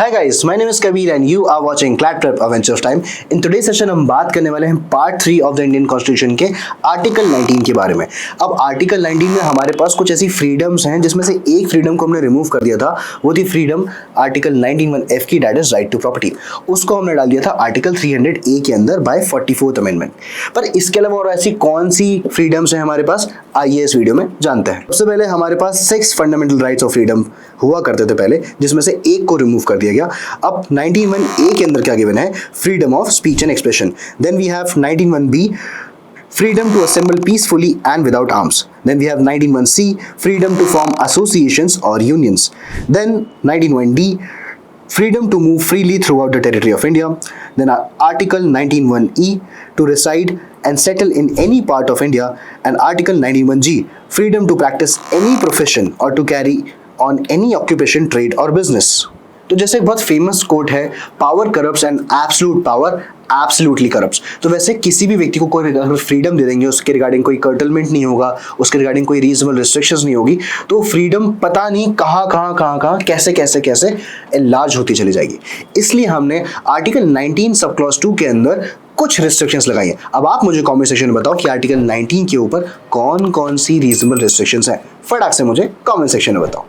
Hi guys, my name is Kabir and you are watching Claptrap Adventure of Time. In today's session हम बात करने वाले हैं part 3 of the Indian constitution के article 19 के बारे में। अब आर्टिकल 19 में हमारे पास कुछ ऐसी फ्रीडम्स हैं जिसमें से एक फ्रीडम को हमने रिमूव कर दिया था, वो थी फ्रीडम आर्टिकल 19(1)(f) की, that is right to property. उसको हमने डाल दिया था आर्टिकल 300(a) के अंदर बाय 44th अमेंडमेंट। पर इसके अलावा और ऐसी कौन सी फ्रीडम्स हैं हमारे पास, आइए इस वीडियो में जानते हैं। सबसे पहले हमारे पास 6 फंडामेंटल राइट्स ऑफ फ्रीडम हुआ करते थे पहले, जिसमें से एक को रिमूव कर दिया गया। अब 19(1)(a) के अंदर क्या गिवन है, freedom of speech and expression. Then we have 19(1)(b), freedom to assemble peacefully and without arms. Then we have 19(1)(c), freedom to form associations or unions. Then 19(1)(d), freedom to move freely throughout the territory of India. Then Article 19(1)(e), to reside and settle in any part of India. And Article 19(1)(g), freedom to practice any profession or to carry on any occupation, trade or business. तो जैसे एक बहुत famous quote है, power corrupts and absolute power absolutely corrupts. तो वैसे किसी भी व्यक्ति को कोई फ्रीडम दे देंगे, उसके रिगार्डिंग कोई कर्टलमेंट नहीं होगा, उसके रिगार्डिंग कोई रीजनेबल रिस्ट्रिक्शंस नहीं होगी, तो फ्रीडम पता नहीं कहाँ कैसे लार्ज होती चली जाएगी। इसलिए हमने आर्टिकल 19 सब क्लॉज 2 के अंदर कुछ रिस्ट्रिक्शंस लगाई हैं। अब आप मुझे कमेंट सेक्शन में बताओ कि आर्टिकल 19 के ऊपर कौन कौन सी रीजनेबल रिस्ट्रिक्शंस हैं। फटाक से मुझे कमेंट सेक्शन में बताओ।